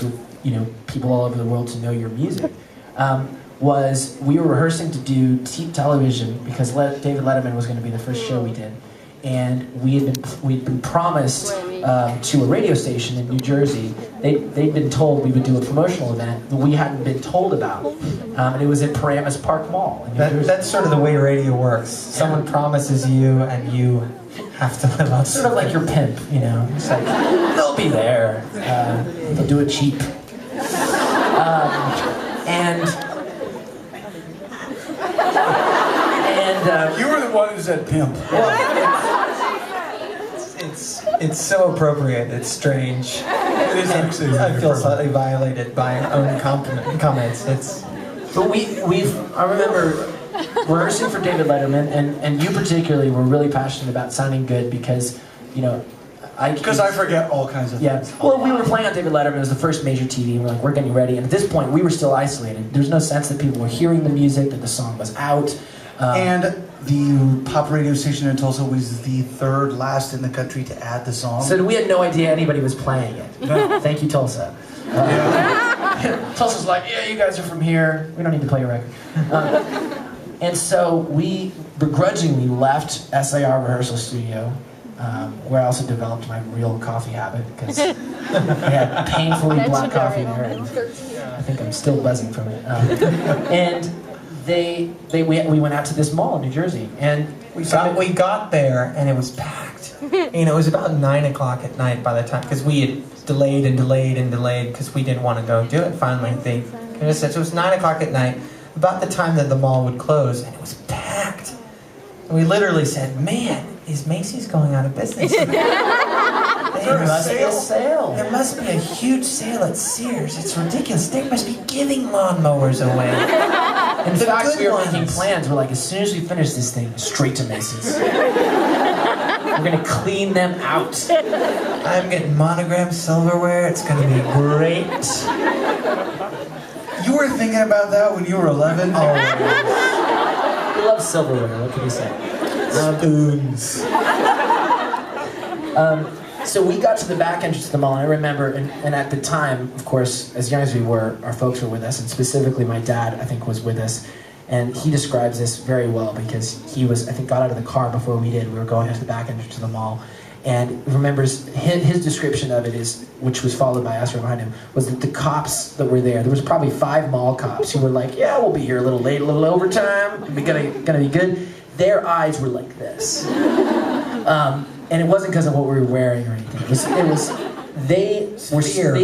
for people all over the world to know your music, was we were rehearsing to do television because David Letterman was going to be the first show we did, and we'd been promised to a radio station in New Jersey. They'd been told we would do a promotional event that we hadn't been told about, and it was at Paramus Park Mall in New Jersey. That's sort of the way radio works. Someone promises you, and you have to live up. Sort of like your pimp, It's like they'll be there. They'll do it cheap. You were the one who said pimp. It's so appropriate. It's strange. It is actually. I feel slightly violated by our own comments. But I remember rehearsing for David Letterman, and you particularly were really passionate about sounding good because, Because I forget all kinds of things. Well, we were playing on David Letterman. It was the first major TV, and we're like, we're getting ready. And at this point, we were still isolated. There's no sense that people were hearing the music, that the song was out. And the pop radio station in Tulsa was the third last in the country to add the song. So we had no idea anybody was playing it. No. Thank you, Tulsa. Tulsa's like, yeah, you guys are from here. We don't need to play a record. And so we begrudgingly left SAR rehearsal studio, where I also developed my real coffee habit, because I had painfully black coffee there, and I think I'm still buzzing from it. And we went out to this mall in New Jersey, and we got there, and it was packed. It was about 9 o'clock at night by the time, because we had delayed and delayed and delayed because we didn't want to go do it. Finally, they said, so it was 9 o'clock at night, about the time that the mall would close, and it was packed. And we literally said, man, is Macy's going out of business? There must be a sale. There must be a huge sale at Sears. It's ridiculous. They must be giving lawnmowers away. In fact, we were making plans. We're like, as soon as we finish this thing, straight to Macy's. We're gonna clean them out. I'm getting monogrammed silverware. It's gonna be great. You were thinking about that when you were 11? Oh, we love silverware. What can you say? Spoons. So we got to the back entrance of the mall, and I remember, and at the time, of course, as young as we were, our folks were with us, and specifically my dad, I think, was with us. And he describes this very well because he was, I think, got out of the car before we did. We were going into the back entrance of the mall. And remembers his description of it is, which was followed by us behind him, was that the cops that were there was probably 5 mall cops who were like, yeah, we'll be here a little late, a little overtime, we're gonna be good. Their eyes were like this. And it wasn't because of what we were wearing or anything. They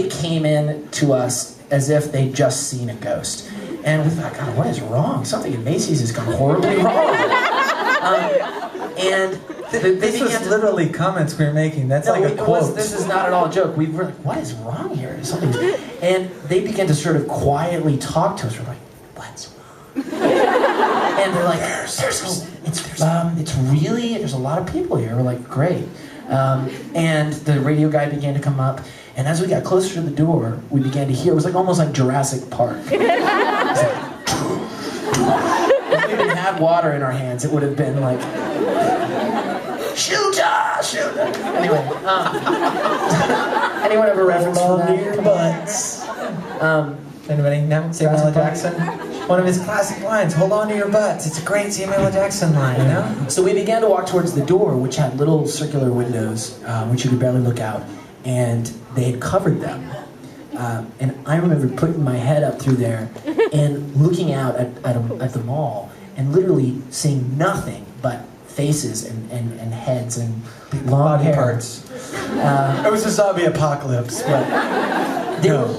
came in to us as if they'd just seen a ghost. And we thought, God, what is wrong? Something in Macy's has gone horribly wrong. This was literally comments we were making. That's like a quote. This is not at all a joke. We were like, what is wrong here? And they began to sort of quietly talk to us. We're like, what's wrong? And they're like, there's a lot of people here. We're like, great. And the radio guy began to come up, and as we got closer to the door, we began to hear, it was like almost like Jurassic Park. It was like, if we even had water in our hands, it would have been like, shooter, shooter. Anyway, anyone have a reference for that? Your butts. Anybody know Samuel L. Jackson? One of his classic lines, hold on to your butts. It's a great Samuel L. Jackson line, you know? So we began to walk towards the door, which had little circular windows, which you could barely look out, and they had covered them. And I remember putting my head up through there and looking out at the mall and literally seeing nothing but faces and heads and long body hair. parts. It was a zombie apocalypse, but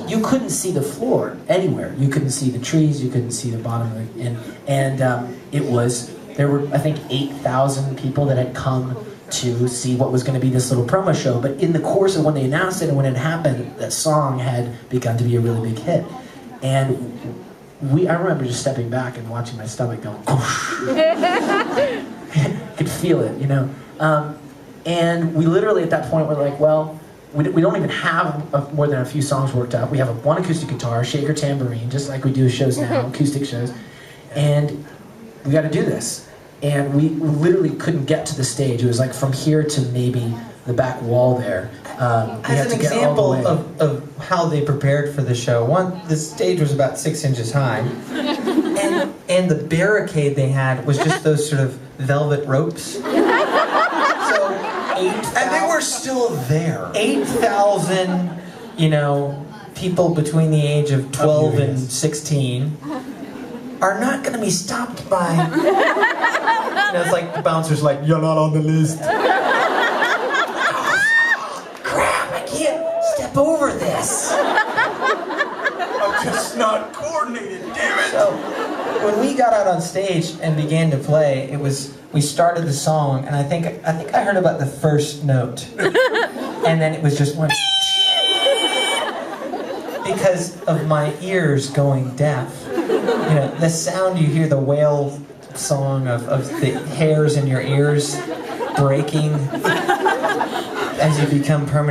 you couldn't see the floor anywhere. You couldn't see the trees. You couldn't see the bottom of it. There were, I think, 8,000 people that had come to see what was going to be this little promo show. But in the course of when they announced it and when it happened, that song had begun to be a really big hit. And I remember just stepping back and watching my stomach go, I could feel it, and we literally at that point were like, well, we don't even have more than a few songs worked out. We have one acoustic guitar, shaker tambourine, just like we do shows now, acoustic shows, and we got to do this. And we literally couldn't get to the stage. It was like from here to maybe the back wall there. We As had an to get all the example way. of how they prepared for the show, the stage was about 6 inches high, and the barricade they had was just those sort of velvet ropes. So 8,000, And they were still there. 8,000, people between the age of 12 and 16 are not going to be stopped by. It's like the bouncer's like, "You're not on the list." Crap! I can't step over this. I'm just not coordinated, damn it. So when we got out on stage and began to play, we started the song, and I think I heard about the first note, and then it was just one. Because of my ears going deaf, the sound you hear, the whale song of the hairs in your ears breaking as you become permanent.